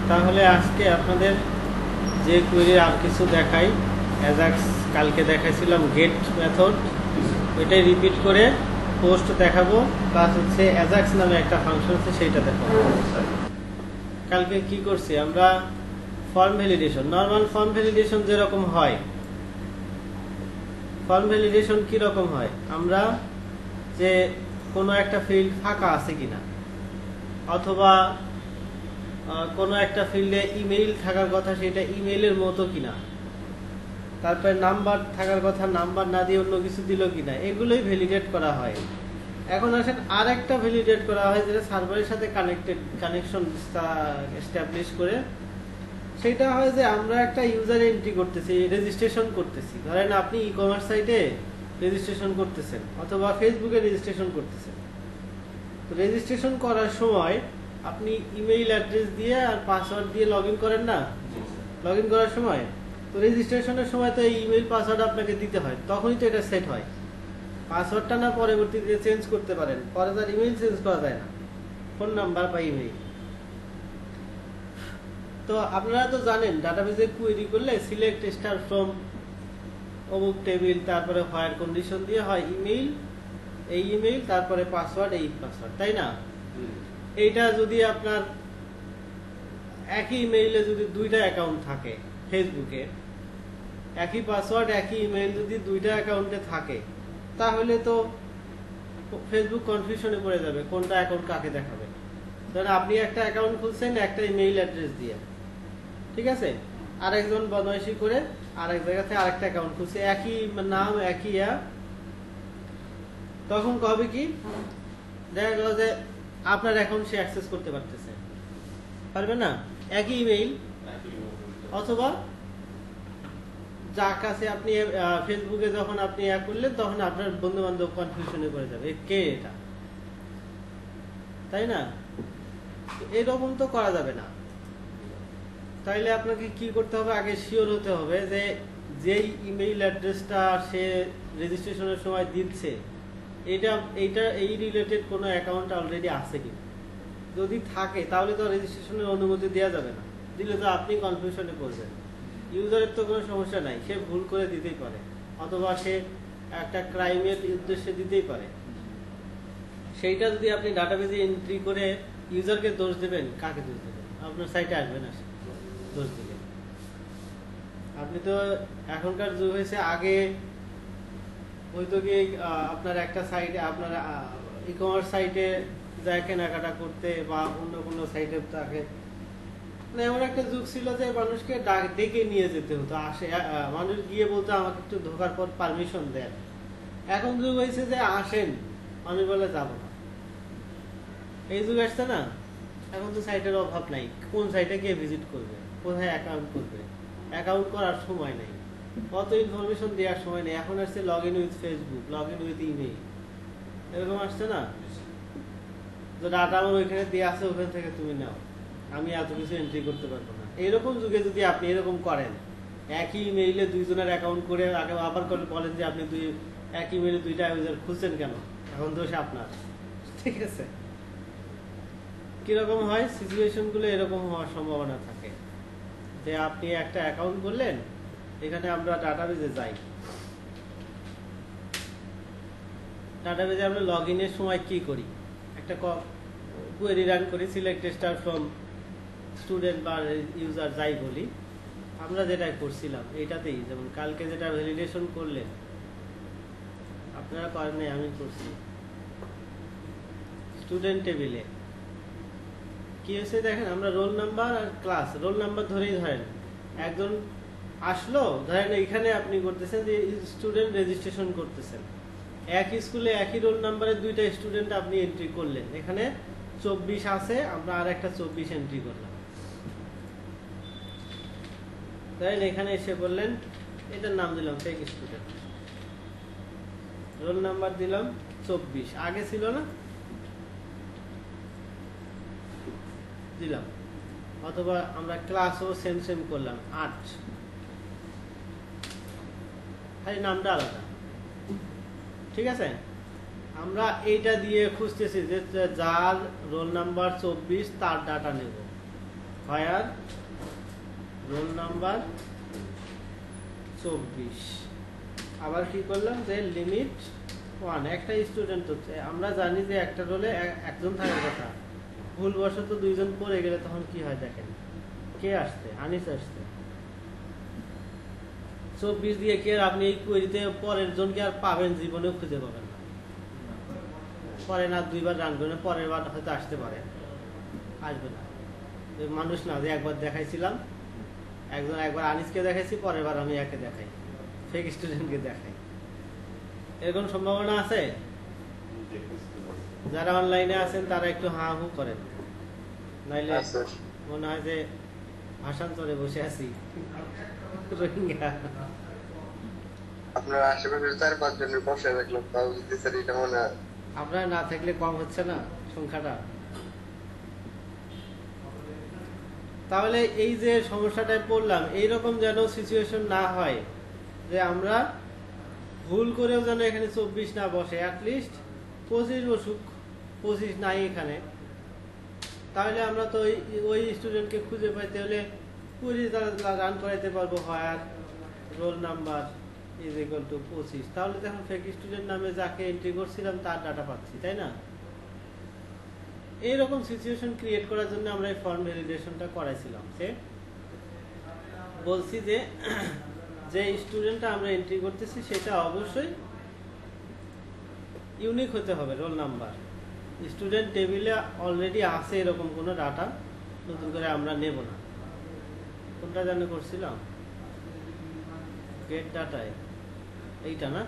তাহলে আজকে আপনাদের যে কোয়েরির আর কিছু দেখাই, অ্যাজাক্স কালকে দেখাইছিলাম গেট মেথড, ওইটাই রিপিট করে পোস্ট দেখাবো, প্লাস হচ্ছে অ্যাজাক্স নামে একটা ফাংশন আছে সেইটা দেখাবো। কালকে কি করছি আমরা, form validation, normal form validation যেরকম হয়, ফর্ম ভ্যালিডেশন কি রকম হয়, আমরা যে কোনো একটা ফিল্ড ফাঁকা আছে কিনা, অথবা কোনো একটা ফিল্ডে ইমেইল থাকার কথা সেটা ইমেইলের মতো কিনা, তারপরে নাম্বার থাকার কথা নাম্বার না দিয়ে অন্য কিছু দিল কিনা, এগুলোই ভ্যালিডেট করা হয়। এখন আসেন আর একটা ভ্যালিডেট করা হয় যেটা সার্ভারের সাথে কানেকশন এস্টাবলিশ করে, সেটা হয় যে আমরা একটা ইউজার এন্ট্রি করতেছি, রেজিস্ট্রেশন করতেছি। ধরেন আপনি ই কমার্স সাইটে রেজিস্ট্রেশন করতেছেন অথবা ফেসবুকে রেজিস্ট্রেশন করতেছেন। রেজিস্ট্রেশন করার সময় আপনি ইমেইল অ্যাড্রেস দিয়ে আর পাসওয়ার্ড দিয়ে লগ ইন করেন না, লগ ইন করার সময় তো রেজিস্ট্রেশনের সময় তো এই ইমেইল পাসওয়ার্ড আপনাকে দিতে হয়, তখনই তো এটা সেট হয়। পাসওয়ার্ডটা না পরবর্তীতে চেঞ্জ করতে পারেন, পরে তার ইমেইল চেঞ্জ করা যায় না, ফোন নাম্বার বা ইমেইল। তো আপনারা তো জানেন ডাটাবেজে কোয়েরি করলে সিলেক্ট স্টার ফ্রম অমুক টেবিল, তারপরে হোয়ার কন্ডিশন দিয়ে হয় ইমেইল, এই ইমেইল তারপরে পাসওয়ার্ড, এই পাসওয়ার্ড, তাই না? এইটা যদি আপনার একই ইমেইলে যদি দুইটা অ্যাকাউন্ট থাকে ফেসবুকে, একই পাসওয়ার্ড একই ইমেইল যদি দুইটা অ্যাকাউন্টে থাকে, তাহলে তো ফেসবুক কনফিউশনে পড়ে যাবে কোনটা অ্যাকাউন্ট কাকে দেখাবে। ধরেন আপনি একটা অ্যাকাউন্ট খুলছেন একটা ইমেইল অ্যাড্রেস দিয়ে, ঠিক আছে, আরেকজন বদমাইশি করে আরেক জায়গাতে আরেকটা অ্যাকাউন্ট খুলছে, একই নাম একই তখন কবে কি দেখা গেল যে আপনার অ্যাকাউন্ট সে অ্যাক্সেস করতে পারবে না, একই ইমেইল, অথবা যার কাছে আপনি ফেসবুকে যখন আপনি করলেন তখন আপনার বন্ধু বান্ধব কনফিউশনে পড়ে যাবে কে এটা, তাই না? এরকম তো করা যাবে না। তাইলে আপনাকে কি করতে হবে, আগে শিওর হতে হবে যে যেই ইমেইল অ্যাড্রেসটা সে রেজিস্ট্রেশনের সময় দিচ্ছে এই রিলেটেড কোনো অ্যাকাউন্ট অলরেডি আছে কিনা। যদি থাকে তাহলে তো রেজিস্ট্রেশনের অনুমতি দেওয়া যাবে না, দিলে তো আপনি কনফিউশনে পড়বেন। ইউজারের তো কোনো সমস্যা নাই, সে ভুল করে দিতেই পারে, অথবা সে একটা ক্রাইমের উদ্দেশ্যে দিতেই পারে। সেইটা যদি আপনি ডাটাবেজে এন্ট্রি করে ইউজারকে দোষ দেবেন, কাকে দোষ দেবেন? আপনার সাইটে আসবে না দোষ দিলে। আপনি তো এখনকার যুগ হয়েছে, আগে হয়তো কি আপনার একটা সাইটে, আপনার ই কমার্স সাইটে যায় কেনাকাটা করতে বা অন্য কোনো সাইটে তাকে, মানে এমন একটা যুগ ছিল যে মানুষকে ডেকে নিয়ে যেতে হতো, আসে মানুষ গিয়ে বলতো আমাকে একটু ঢোকার পর পারমিশন দেন। এখন যুগ হয়েছে যে আসেন, মানুষ বলে যাবো না। এই যুগ আসছে না, এখন তো সাইটের অভাব নাই, কোন সাইটে গিয়ে ভিজিট করবে, কোথায় অ্যাকাউন্ট করবে, অ্যাকাউন্ট করার সময় নেই, কত ইনফরমেশন দেওয়ার সময় নেই। এখন আসছে log in with Facebook, log in with email, এরকম আসছে না, তো ডাটা আমার ওইখানে দিয়ে আছে, ওখান থেকে তুমি নাও, আমি এত কিছু এন্ট্রি করতে পারবো না। এইরকম যুগে যদি আপনি এরকম করেন, একই ইমেইলে দুইজনের অ্যাকাউন্ট করে আবার বলেন যে আপনি একই ইমেইলে দুইটা ইউজার খুঁজছেন কেন, এখন দোষ আপনার, ঠিক আছে? কিরকম হয় সিচুয়েশন গুলো, এরকম হওয়ার সম্ভাবনা থাকে যে আপনি একটা অ্যাকাউন্ট করলেন, এখানে আমরা ডাটাবেজে যাই, ডাটাবেজে আমরা লগ ইনের সময় কি করি, একটা কোয়েরি রান করি, সিলেক্ট স্টার ফ্রম স্টুডেন্ট বা ইউজার যাই বলি, আমরা যেটা করছিলাম এইটাতেই, যেমন কালকে যেটা ভ্যালিডেশন করলেন, আপনারা করেন নাই, আমি করছি। স্টুডেন্ট টেবিলে কি হয়েছে দেখেন, আমরা রোল নাম্বার আর ক্লাস, রোল নাম্বার ধরেই ধরেন একজন আসলো, ধরেন এখানে আপনি করতেছেন যে স্টুডেন্ট রেজিস্ট্রেশন করতেছেন, একই স্কুলে একই রোল নাম্বারের দুইটা স্টুডেন্ট আপনি এন্ট্রি করলেন, এখানে 24 আছে, আমরা আর একটা 24 এন্ট্রি করলাম। ধরেন এখানে এসে বললেন, এটার নাম দিলাম টেক স্টুডেন্ট, রোল নাম্বার দিলাম 24, আগে ছিল না দিলাম, অথবা আমরা ক্লাসও সেম করলাম 8, খালি নামটা আলাদা, ঠিক আছে? আমরা এইটা দিয়ে খুঁজতেছি যে যার রোল নাম্বার 24 তার ডাটা নেব, ফায়ার রোল নাম্বার 24। আবার কি করলাম যে লিমিট 1। একটা স্টুডেন্ট হচ্ছে, আমরা জানি যে একটা রোলে একজন থাকার কথা, ভুলবশত দুইজন পড়ে গেলে তখন কি হয় দেখেন, কে আসছে, আনিস আসছে 24 দিয়ে কি আর আপনি এই কোয়েরিতে পরের জনকে আর পাবেন, জীবনেও খুঁজে পাবেন না। পরে না দুইবার রান করেন, পরের বার হয়তো আসতে পারে, আসবে না। মানুষ না যে একবার দেখাইছিলাম, একবার আনিসকে দেখাইছি, পরের বার আমি একে দেখাই, ফেক স্টুডেন্টকে দেখাই, এরকম সম্ভাবনা আছে? যারা অনলাইনে আছেন তারা একটু হা হু করেন, নাইলে মনে হয় যে ভাষান্তরে বসে আছি রোহিঙ্গা। আপনার আশেপাশে 4-5 জনের বসে দেখলাম, তাও যদি স্যার এটা মনে হয় আপনারা না থাকলে কম হচ্ছে না সংখ্যাটা? তাহলে এই যে সমস্যাটায় পড়লাম, এইরকম যেন সিচুয়েশন না হয় যে আমরা ভুল করেও যেন এখানে 24 না বসে, অ্যাটলিস্ট 25 বসুক, 25 নাই এখানে। তাহলে আমরা তো ওই স্টুডেন্টকে খুঁজে পাইতে হলে কুড়ি রান করাইতে পারবো, হয় roll number is equal two 25। তাহলে দেখুন ফেক স্টুডেন্ট নামে যাকে এন্ট্রি করছিলাম তার ডাটা পাচ্ছি, তাই না? এইরকম সিচুয়েশন ক্রিয়েট করার জন্য আমরা এই ফর্ম ভ্যালিডেশনটা করাইছিলাম। সে বলছি যে যে স্টুডেন্টটা আমরা এন্ট্রি করতেছি সেটা অবশ্যই ইউনিক হতে হবে, রোল নাম্বার। স্টুডেন্ট টেবিলে অলরেডি আছে এরকম কোনো ডাটা নতুন করে আমরা নেব না। কোনটা জানো করছিলাম? গেট ডাটায় এইটা না,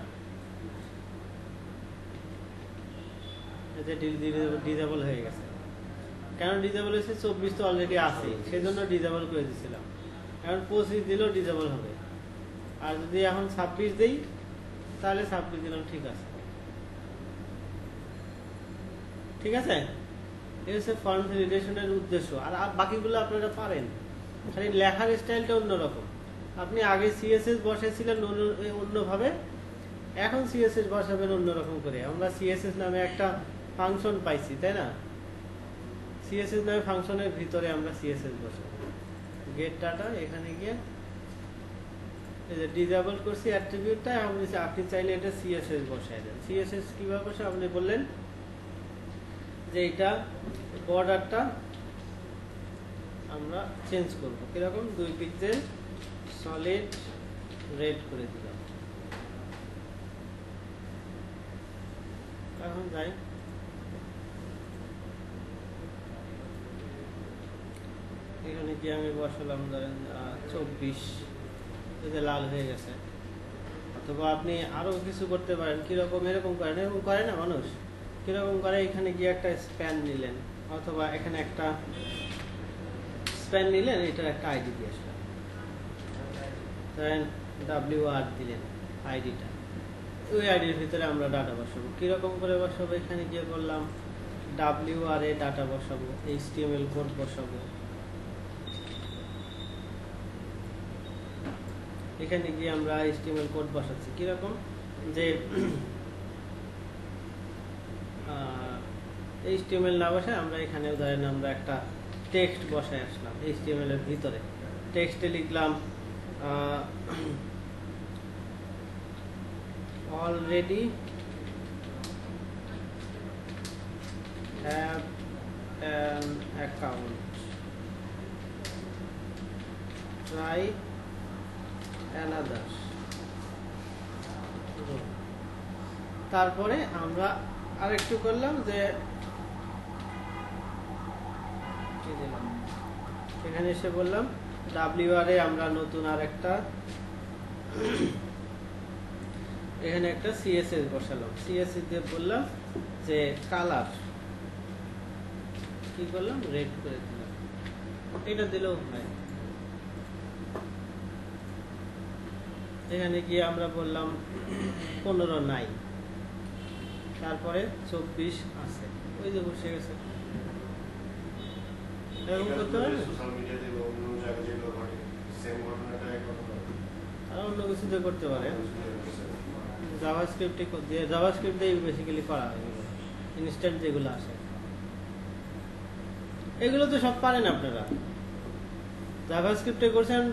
ডিজেবল হয়ে গেছে। কেন ডিজেবল হয়েছে? 24 তো অলরেডি আছে, সেজন্য ডিজেবল করে দিয়েছিলাম। এখন 25 দিলেও ডিজেবল হবে, আর যদি এখন 26 দিই তাহলে 26 দিলাম, ঠিক আছে। ঠিক আছে, এই হচ্ছে ফর্ম ভ্যালিডেশনের উদ্দেশ্য। আর বাকিগুলো আপনারা পারেন, খালি লেখার স্টাইলটা অন্যরকম। আপনি আগে সিএসএস বসেছিলেন অন্যভাবে, এখন সিএসএস বসাবেন অন্যরকম করে। আমরা সিএসএস নামে একটা ফাংশন পাইছি, তাই না? সিএসএস নামে ফাংশনের ভিতরে আমরা সিএসএস বসাবো। গেট ডাটা, এখানে গিয়ে এই যে ডিসেবল করছি অ্যাট্রিবিউটটা, আপনি চাইলে এটা সিএসএস বসায় দেন। সিএসএস কিভাবে বসে? আপনি বললেন যে এটা বর্ডারটা আমরা চেঞ্জ করব, কিরকম? 2 পিক্সেল সলিড রেড করে দিলাম। এখন যাই, এখানে কি আমি বসালাম ধরেন 24, এই যে লাল হয়ে গেছে। অথবা আপনি আরো কিছু করতে পারেন, কিরকম? এরকম করেন, এরকম করে না মানুষ, কিরকম করে? এখানে গিয়ে একটা স্প্যান নিলেন, অথবা এখানে একটা স্প্যান নিলেন, এটার একটা আইডি দিয়ে আসলেন, ধরেন WR দিলেন আইডিটা। ওই আইডির ভিতরে আমরা ডাটা বসাবো। কিরকম করে বসাবো? এখানে গিয়ে বললাম WR এ ডাটা বসাবো, HTML কোড বসাবো। এখানে গিয়ে আমরা HTML কোড বসাচ্ছি, কিরকম? যে HTML না বসায় আমরা এখানে ধরেন আমরা একটা টেক্সট বসায় আসলাম HTML এর ভিতরে। টেক্সটে লিখলাম already have an account, try another। তারপরে আমরা আরেকটু করলাম যে এখানে এসে বললাম WR এ আমরা নতুন আরেকটা এখানে একটা CSS বসালাম। CSS দিয়ে বললাম যে কালার কি করলাম, রেড করে দিলাম। এটা দিলেও হয়। এখানে গিয়ে আমরা বললাম 15 নাই, তারপরে 24 আছে, ওই যে বসে গেছে। এরকম করতে হবে না? আর অন্য কিছু দিয়ে করতে পারে, জাভাস্ক্রিপ্ট দিয়ে, জাভাস্ক্রিপ্ট দিয়ে বেসিক্যালি করা হয় ইনস্ট্যান্ট যেগুলো আসে। এগুলো তো সব পারেন আপনারা, জাভাস্ক্রিপ্টে করছেন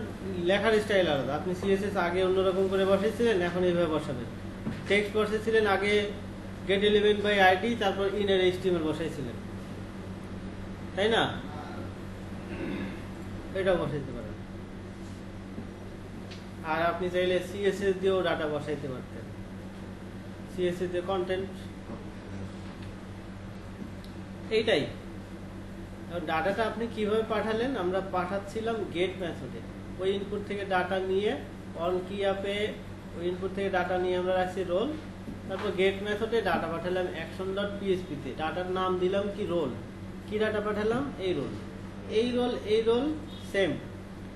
লেখার স্টাইল আলাদা। আপনি সিএসএস আগে অন্যরকম করে বসাইছিলেন, এখন এইভাবে বসাবেন। টেক্সট বসাইছিলেন আগে গেট এলিমেন্ট বাই আইডি, তারপর ইনার এইচটিএমএল বসাইছিলেন, তাই না? এটাও বসাইতে পারেন। আর আপনি চাইলে সিএসএস দিয়েও ডাটা বসাইতে পারতেন, সিএসএস দিয়ে কন্টেন্ট। এইটাই ডাটাটা আপনি কিভাবে পাঠালেন, আমরা পাঠাচ্ছিলাম গেট মেথডে। ওই ইনপুট থেকে ডাটা নিয়ে অন কি অ্যাপে ওই ইনপুট থেকে ডাটা নিয়ে আমরা রাখছি রোল, তারপর গেট মেথডে ডাটা পাঠালাম অ্যাকশন ডট পিএসপি তে, ডাটার নাম দিলাম কি রোল, কি ডাটা পাঠালাম এই রোল, এই রোল সেম।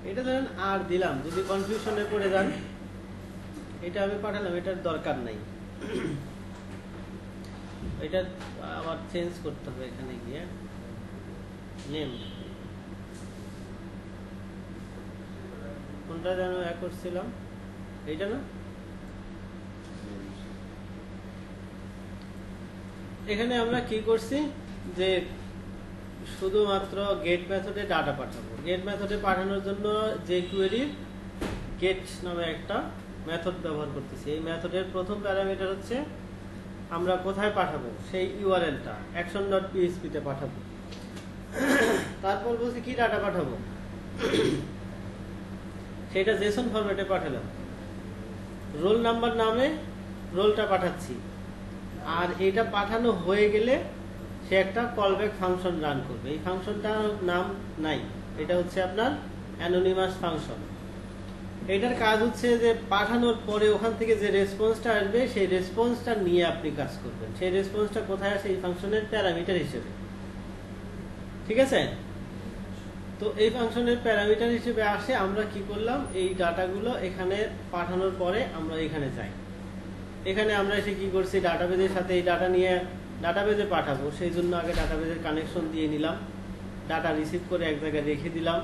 এটা ধরেন আর দিলাম, যদি কনফিউশনে পড়ে যান এটা আমি পাঠালাম, এটার দরকার নাই, এটা আবার চেঞ্জ করতে হবে। এখানে গিয়ে নেম কোনটা যেন করছিলাম, এইটা না? এখানে আমরা কি করছি যে শুধুমাত্র গেট মেথডে ডাটা পাঠাবো। গেট মেথডে পাঠানোর জন্য যে কোয়েরির গেট নামে একটা মেথড ব্যবহার করতেছি। এই মেথডের প্রথম প্যারামিটার হচ্ছে আমরা কোথায় পাঠাবো, সেই ইউআরএলটা action.php তে পাঠাবো। তারপর বলছি কি ডাটা পাঠাবো, সেটা জেসন ফরম্যাটে পাঠালাম। রোল নাম্বার নামে রোলটা পাঠাচ্ছি, আর এটা পাঠানো হয়ে গেলে সে একটা কলব্যাক ফাংশন রান করবে। এই ফাংশনটার নাম নাই, এটা হচ্ছে আপনার অ্যানোনিমাস ফাংশন। এটার কাজ হচ্ছে যে পাঠানোর পরে ওখান থেকে যে রেসপন্সটা আসবে সেই রেসপন্সটা নিয়ে আপনি কাজ করবেন। সেই রেসপন্সটা কোথায় আসে, এই ফাংশনের প্যারামিটার হিসেবে। ঠিক আছে? তো এই ফাংশনের প্যারামিটার হিসেবে আসে। আমরা কি করলাম, এই ডাটাগুলো এখানে পাঠানোর পরে আমরা এখানে যাই। এখানে আমরা এসে কি করছি, ডাটাবেজের সাথে এই ডাটা নিয়ে ডাটাবেজে পাঠাবো, সেই জন্য আগে ডাটাবেজের কানেকশন দিয়ে নিলাম, ডাটা রিসিভ করে এক জায়গায় রেখে দিলাম।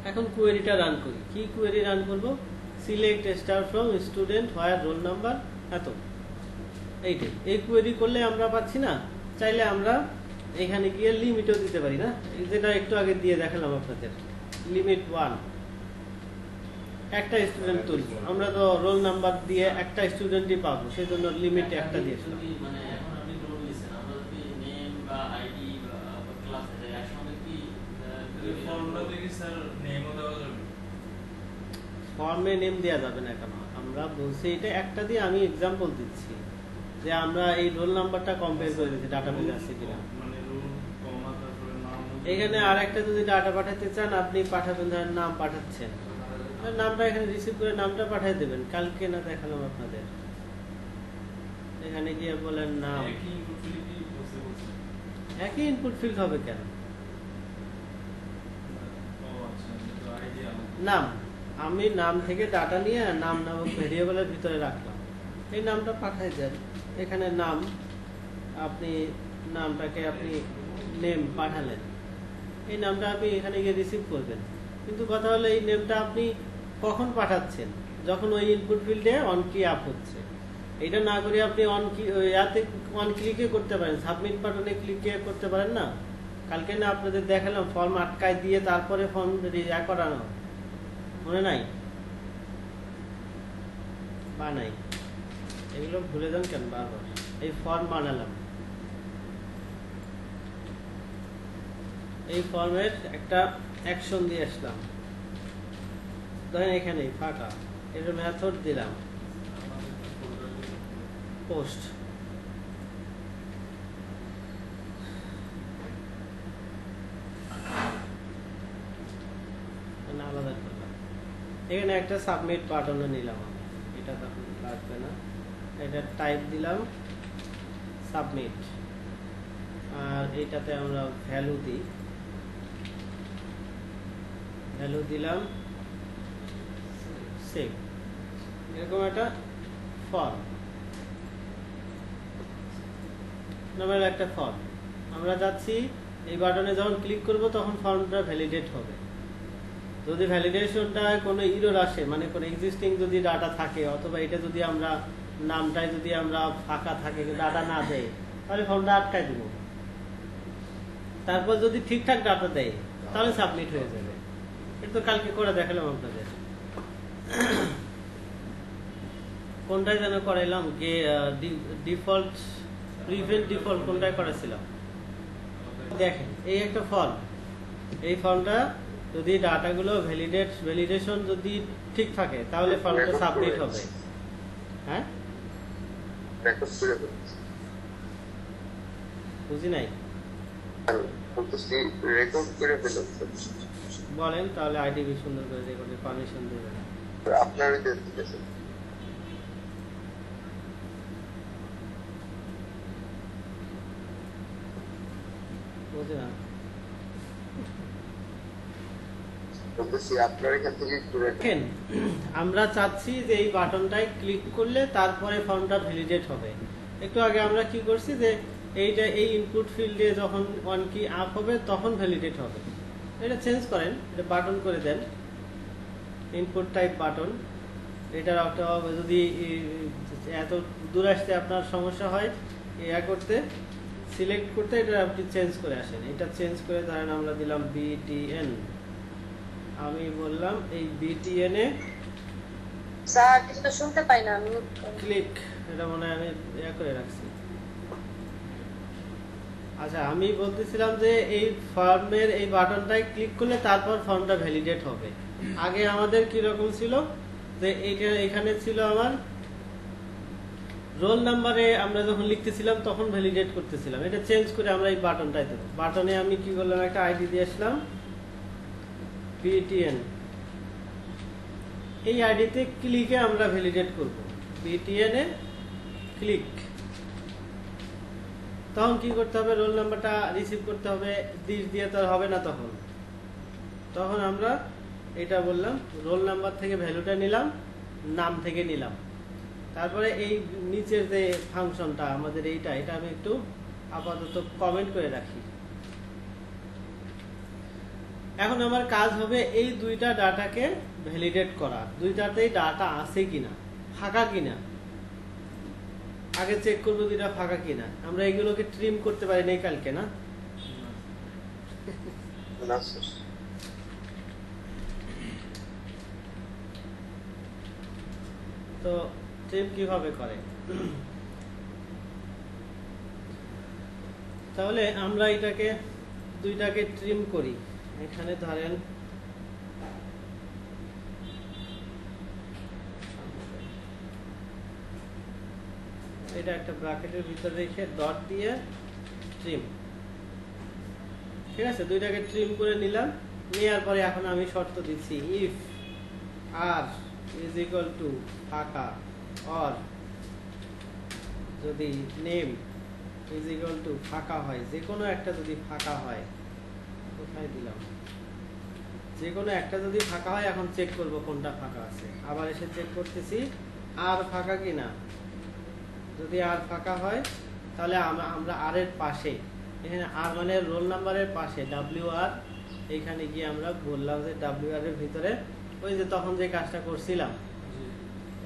এখন কোয়েরিটা রান করি। কি কোয়েরি রান করব, select star from student where roll number এত, এইটাই। এই কোয়েরি করলে আমরা পাচ্ছি না, চাইলে আমরা এখানে গিয়ে লিমিটও দিতে পারি না, যেটা একটু আগে দিয়ে দেখালাম আপনাদের, লিমিট 1, একটা স্টুডেন্ট তুলবো। আমরা তো রোল নাম্বার দিয়ে একটা স্টুডেন্টই পাবো, সেই জন্য লিমিট একটা দিয়েছিলাম। ফর্মে নেম দেওয়া যাবে না কেন, আমরা বলছি এটা একটা দিয়ে, আমি এক্সাম্পল দিচ্ছি যে আমরা এই রোল নাম্বারটা কম্পেয়ার করে দিচ্ছি ডাটাবেজে আছে কিনা। এখানে আর একটা যদি ডাটা পাঠাতে চান আপনি পাঠাবেন, ধরেন নাম পাঠাচ্ছেন, নামটা এখানে রিসিভ করে নামটা পাঠিয়ে দেবেন। কালকে না দেখালাম আপনাদের, এখানে গিয়ে বলেন নাম, একই ইনপুট ফিল্ড হবে কেন, নাম। আমি নাম থেকে ডাটা নিয়ে নাম নামক ভেরিয়েবলের ভিতরে রাখলাম, এই নামটা পাঠাই দেন। এখানে নাম, আপনি নামটাকে আপনি নেম পাঠালেন, এই নামটা আপনি এখানে গিয়ে রিসিভ করবেন। কিন্তু কথা হলো এই নেমটা আপনি কখন পাঠাচ্ছেন, যখন ওই ইনপুট ফিল্ডে অন কি আপ হচ্ছে। এটা না করে আপনি অন কি ইয়াতে অন ক্লিকে করতে পারেন, সাবমিট বাটনে ক্লিকে করতে পারেন না। কালকে না আপনাদের দেখালাম ফর্ম আটকায় দিয়ে তারপরে ফর্ম করানো, মনে নাই? বানাই, এগুলো ভুলে যান কেন বারবার। এই ফর্ম বানালাম, এই ফর্মের একটা অ্যাকশন দিয়ে আসলাম, ধরেন এখানে ফাঁকা, এর মেথড দিলাম পোস্ট, আলাদা করলাম। এখানে একটা সাবমিট বাটনে নিলাম, এটা লাগবে না, এটা টাইপ দিলাম সাবমিট, আর এইটাতে আমরা ভ্যালু দিই, ভ্যালু দিলাম সেভ। এরকম একটা ফর্ম নামের একটা ফর্ম আমরা যাচ্ছি। এই বাটনে যখন ক্লিক করব তখন ফর্মটা ভ্যালিডেট হবে। যদি ভ্যালিডেশনটা কোনো ইরর আসে, মানে কোনো এক্সিস্টিং যদি ডাটা থাকে, অথবা এটা যদি আমরা নামটায় যদি আমরা ফাঁকা থাকে, ডাটা না দেয়, তাহলে ফর্মটা আটকায় দিব। তারপর যদি ঠিকঠাক ডাটা দেয় তাহলে সাবমিট হয়ে যাবে। এটা তো কালকে করে দেখালাম আপনাদের। কোনটায় যেন করাইলাম, ডিফল্ট প্রিভেন্ট ডিফল্ট কোনটায় করেছিলাম। দেখেন এই একটা ফর্ম, এই ফর্মটা যদি ডাটাগুলো ভ্যালিডেশন যদি ঠিক থাকে তাহলে ফর্মটা সাবমিট হবে। হ্যাঁ, রেকর্ড করে ফেলছি। বুঝি নাই, বলতেছি রেকর্ড করে ফেলছি। বলেন তাহলে আইডিবি সুন্দর করে রেকর্ডের পারমিশন দেবে না। আপনার ঠিক আছে। বুঝি না, বলতেছি আপনার এখান থেকে একটু দেখেন আমরা চাচ্ছি যে এই বাটনটায় ক্লিক করলে তারপরে ফর্মটা ভ্যালিডেট হবে। একটু আগে আমরা কি করছি যে এইটা এই ইনপুট ফিল্ডে যখন ওয়ান কি আপ হবে তখন ভ্যালিডেট হবে। এটা চেঞ্জ করেন, এটা বাটন করে দেন, ইনপুট টাইপ বাটন। এটার একটা যদি এত দূর আসতে আপনার সমস্যা হয় ইয়া করতে, সিলেক্ট করতে, এটা আপনি চেঞ্জ করে আসেন। এটা চেঞ্জ করে ধরেন আমরা দিলাম বিটিএন, আমি বললাম এই বিটিএন এ স্যার কিছু তো শুনতে পাই না আমি। ক্লিক, এটা মনে হয় আমি ইয়া করে রাখছি। আচ্ছা, আমি বলতেছিলাম যে এই ফর্মের এই বাটনটায় ক্লিক করলে তারপর ফর্মটা ভ্যালিডেট হবে। আগে আমাদের কি রকম ছিল যে এইটা এখানে ছিল আমার রোল নাম্বারে আমরা যখন লিখতেছিলাম তখন ভ্যালিডেট করতেছিলাম। এটা চেঞ্জ করে আমরা এই বাটনটাই দেবো। বাটনে আমি কি করলাম, একটা আইডি দিয়ে আসলাম বিটিএন। এই আইডিতে ক্লিকে আমরা ভ্যালিডেট করব, বিটিএন এ ক্লিক। তখন কি করতে হবে, রোল নাম্বারটা রিসিভ করতে হবে, দিস দিয়ে তো আর হবে না। তখন আমরা এটা বললাম রোল নাম্বার থেকে ভ্যালুটা নিলাম, নাম থেকে নিলাম। তারপরে এই নিচের যে ফাংশনটা আমাদের এটা আমি একটু আপাতত কমেন্ট করে রাখি। এখন আমার কাজ হবে এই দুইটা ডাটাকে ভ্যালিডেট করা, দুইটাতেই ডাটা আছে কিনা, ফাঁকা কিনা। আগে চেক করবো দুইটা ফাঁকা কিনা। আমরা এগুলোকে ট্রিম করতে পারি নাই কালকে, না? তো ট্রিম কিভাবে করে, তাহলে আমরা এটাকে দুইটাকে ট্রিম করি। এখানে ধরেন এটা একটা ব্র্যাকেটের ভিতরে রেখে ডট দিয়ে ট্রিম, ঠিক আছে। দুইটাকে ট্রিম করে নিলাম, নেওয়ার পরে এখন আমি শর্ত দিচ্ছি if R is equal to ফাঁকা, অর যদি নেম ইজ ইকুয়াল টু ফাঁকা হয়, যে কোনো একটা যদি ফাঁকা হয়, কোথায় দিলাম, যে কোনো একটা যদি ফাঁকা হয়, এখন চেক করব কোনটা ফাঁকা আছে। আবার এসে চেক করতেছি আর ফাঁকা কিনা। যদি আর ফাঁকা হয় তাহলে আমরা আর এর পাশে, এখানে আর মানে রোল নাম্বারের পাশে ডাব্লিউ আর, এইখানে গিয়ে আমরা বললাম যে ডাব্লিউ আর এর ভিতরে ওই যে তখন যে কাজটা করছিলাম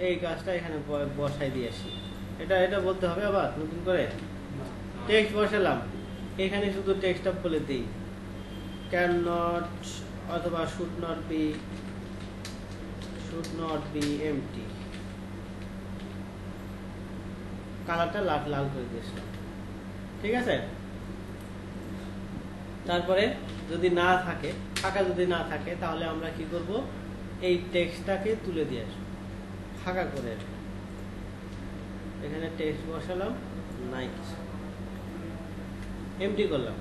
এই কাজটা এখানে বসাই দিয়ে আসি। এটা বলতে হবে আবার নতুন করে টেক্সট বসালাম, এখানে শুধু টেক্সটটা বলে দিই ক্যান নট অথবা শুড নট বি এমটি, কালারটা লাল করে দিয়েছিলাম, ঠিক আছে। তারপরে যদি না থাকে, ফাঁকা যদি না থাকে, তাহলে আমরা কি করব, এই টেক্সটটাকে তুলে দিয়ে আসবো ফাঁকা করে। এখানে টেক্সট বসালাম, নাই এমটি করলাম,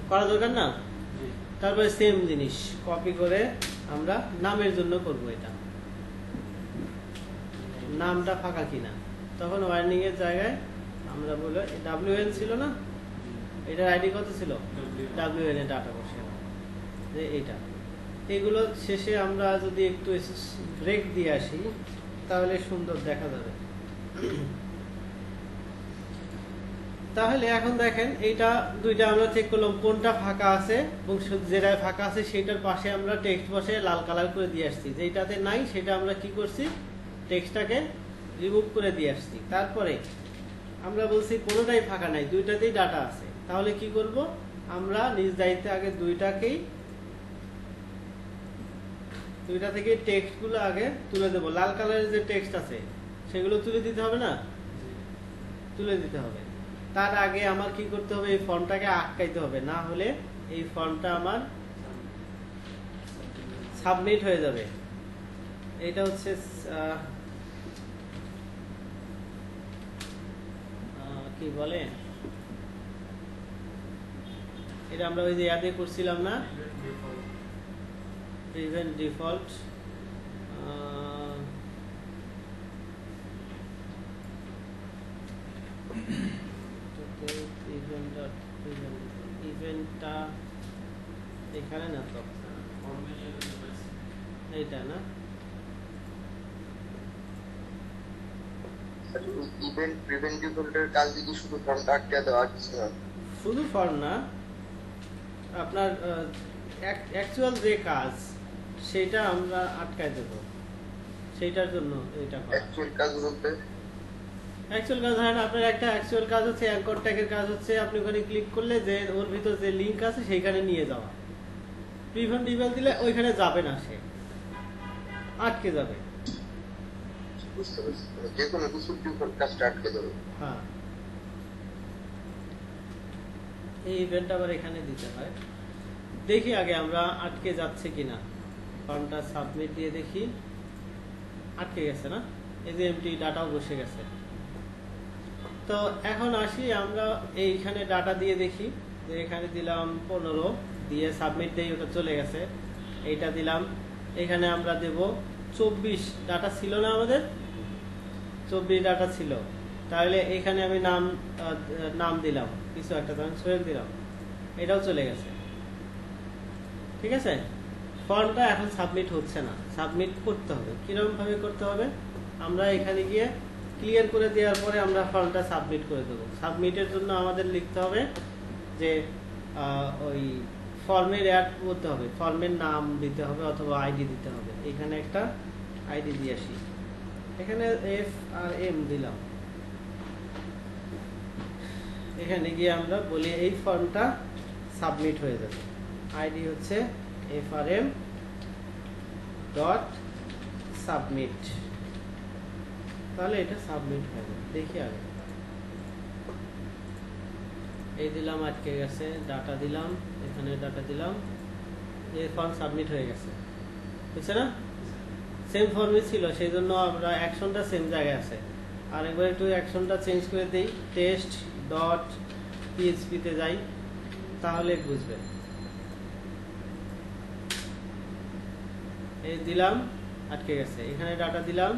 করা দরকার না। তারপরে সেম জিনিস কপি করে আমরা নামের জন্য করব, এটা নামটা ফাঁকা কিনা। তখন ওয়ার্নিং এর জায়গায় আমরা বলবো ডাব্লিউএন ছিল না, এটার আইডি কত ছিল, ডাব্লিউএন এর ডাটা বসালাম যে এইটা। এগুলো শেষে আমরা যদি একটু ব্রেক দিয়ে আসি তাহলে সুন্দর দেখা যাবে। তাহলে এখন দেখেন এইটা দুইটা আমরা চেক করলাম কোনটা ফাঁকা আছে, এবং যেটা ফাঁকা আছে সেটার পাশে আমরা টেক্সট বসে লাল কালার করে দিয়ে আসছি। যেটাতে নাই সেটা আমরা কি করছি, টেক্সটটাকে রিমুভ করে দিয়ে আসছি। তারপরে আমরা বলছি কোনোটাই ফাঁকা নাই, দুইটাতেই ডাটা আছে। তাহলে কি করব, আমরা নিজ দায়িত্বে আগে দুইটাকেই এটা থেকে টেক্সট গুলো আগে তুলে দেবো, লাল কালারের যে টেক্সট আছে সেগুলো তুলে দিতে হবে না, তুলে দিতে হবে। তার আগে আমার কি করতে হবে, এই ফর্মটাকে আটকাইতে হবে, না হলে এই ফর্মটা আমার সাবমিট হয়ে যাবে। এটা হচ্ছে কি বলে, এটা আমরা ওই যে ইয়াদে করছিলাম না, প্রিভেন্ট ডিফল্ট, ইভেন্টটা এখানে না তো, এইটা না, ইভেন্ট প্রিভেন্ট ডিফল্টের কাজ কি শুধু ফর্মটা আটকে দেওয়া, আর কিছু না? শুধু ফর্ম না, আপনার অ্যাকচুয়াল যে কাজ সেটা আমরা আটকায় দেব, সেইটার জন্য এটা করা। অ্যাকচুয়াল কাজ বলতে অ্যাকচুয়াল কাজ হয় না, আপনার একটা অ্যাকচুয়াল কাজ হচ্ছে অ্যাঙ্কর ট্যাগের কাজ হচ্ছে আপনি ওখানে ক্লিক করলে যে ওর ভিতর যে লিংক আছে সেইখানে নিয়ে যাওয়া। প্রিভেন্ট ডিফল্ট দিলে ওইখানে যাবে না, সে আটকে যাবে। বুঝতে পারছি, যে কোনো কিছু ডিফল্ট কাজটা আটকে দেবে। হ্যাঁ, এই ইভেন্টটা আবার এখানে দিতে হয়। দেখি আগে আমরা আটকে যাচ্ছে কিনা, ফর্মটা সাবমিট দিয়ে দেখি, আটকে গেছে না, এই যে এমটি ডাটাও বসে গেছে। তো এখন আসি আমরা এইখানে ডাটা দিয়ে দেখি, যে এখানে দিলাম 15 দিয়ে সাবমিট দিয়ে ওটা চলে গেছে। এইটা দিলাম, এখানে আমরা দেব 24 ডাটা ছিল না আমাদের, 24 ডাটা ছিল, তাহলে এখানে আমি নাম দিলাম কিছু একটা, তখন সোহেল দিলাম, এটাও চলে গেছে। ঠিক আছে, ফর্মটা এখন সাবমিট হচ্ছে না, সাবমিট করতে হবে। কিরকম ভাবে করতে হবে, আমরা এখানে গিয়ে ক্লিয়ার করে দেওয়ার পরে আমরা ফর্মটা সাবমিট করে দেবো। সাবমিটের জন্য আমাদের লিখতে হবে যে ওই ফর্মের অ্যাড করতে হবে, ফর্মের নাম দিতে হবে অথবা আইডি দিতে হবে। এখানে একটা আইডি দিয়ে আসি, এখানে FRM দিলাম, এখানে গিয়ে আমরা বলি এই ফর্মটা সাবমিট হয়ে যাবে। আইডি হচ্ছে FRM.submit, তাহলে এটা সাবমিট হয়ে যাবে। দেখি আগে, এই দিলাম, আটকে গেছে, ডাটা দিলাম, এখানে ডাটা দিলাম, এই ফর্ম সাবমিট হয়ে গেছে, বুঝছে না? সেম ফর্মে ছিল, সেই জন্য আমরা অ্যাকশনটা সেম জায়গায় আছে। আর একবার একটু অ্যাকশনটা চেঞ্জ করে দিই, test.php তে যাই, তাহলে বুঝবে। এই দিলাম, আটকে গেছে, এখানে ডাটা দিলাম,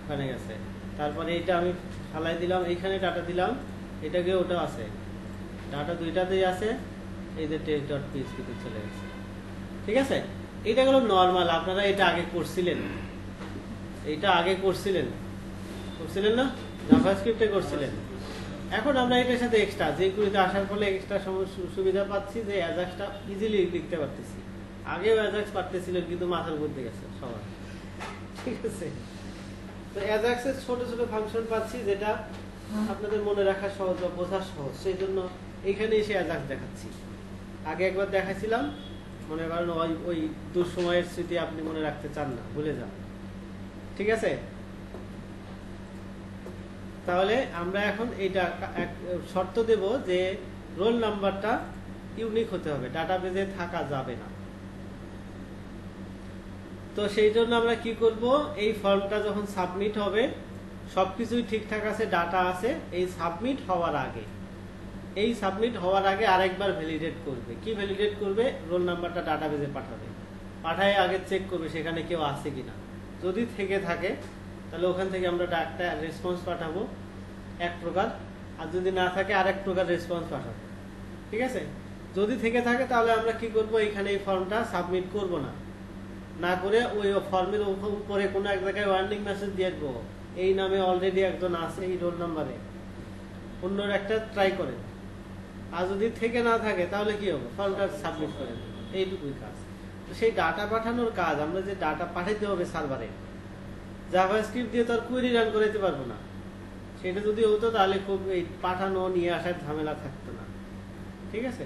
ওখানে গেছে, তারপরে এটা আমি ফালাই দিলাম, এইখানে ডাটা দিলাম, এটা গিয়ে ওটা আছে, ডাটা দুইটাতেই আছে, এই যে test.php তে চলে গেছে। ঠিক আছে, এটা গেল নর্মাল। আপনারা এটা আগে করছিলেন, এইটা আগে করছিলেন না, জাভাস্ক্রিপ্টে করছিলেন। এখন আমরা এটার সাথে এক্সট্রা যে কুড়িতে আসার ফলে এক্সট্রা সুবিধা পাচ্ছি, যে অ্যাজাক্সটা ইজিলি লিখতে পারতেছি। আগেও অ্যাজাক্স পারতেছিলেন, কিন্তু মাথার মধ্যে গেছে সবার। ঠিক আছে, তো অ্যাজাক্সের ছোট ছোট ফাংশন পাচ্ছি, যেটা আপনাদের মনে রাখা সহজ বা বোঝা সহজ, সেই জন্য এইখানে এসে অ্যাজাক্স দেখাচ্ছি। আগে একবার দেখাছিলাম, মনে করেন ওই দুঃসময়ের স্মৃতি আপনি মনে রাখতে চান না, ভুলে যান। ঠিক আছে, তাহলে আমরা এখন এইটা শর্ত দেব যে রোল নাম্বারটা ইউনিক হতে হবে, ডাটাবেজে থাকা যাবে না। তো সেই জন্য আমরা কি করব, এই ফর্মটা যখন সাবমিট হবে, সবকিছুই ঠিকঠাক আছে, ডাটা আছে, এই সাবমিট হওয়ার আগে আরেকবার ভ্যালিডেট করবে। কি ভ্যালিডেট করবে, রোল নাম্বারটা ডাটাবেজে পাঠাবে, পাঠায় আগে চেক করবে সেখানে কেউ আছে কিনা। যদি থেকে থাকে তাহলে ওখান থেকে আমরা একটা রেসপন্স পাঠাবো এক প্রকার, আর যদি না থাকে আরেক প্রকার রেসপন্স পাঠাবো। ঠিক আছে, যদি থেকে থাকে তাহলে আমরা কি করব, এখানে এই ফর্মটা সাবমিট করব না, না করে ওই ফর্মের উপরে কোনো এক জায়গায় ওয়ার্নিং মেসেজ দিয়ে দেবো, এই নামে অলরেডি একজন আছে, এই রোল নাম্বারে, অন্য একটা ট্রাই করেন। আর যদি থেকে না থাকে তাহলে কি হবে, ফর্মটা সাবমিট করেন, এইটুকুই কাজ। তো সেই ডাটা পাঠানোর কাজ, আমরা যে ডাটা পাঠাইতে হবে সার্ভারে, জাভাস্ক্রিপ্ট দিয়ে তো আর কোয়েরি রান করাইতে পারবো না। সেটা যদি হতো তাহলে খুব এই পাঠানো নিয়ে আসার ঝামেলা থাকতো না। ঠিক আছে,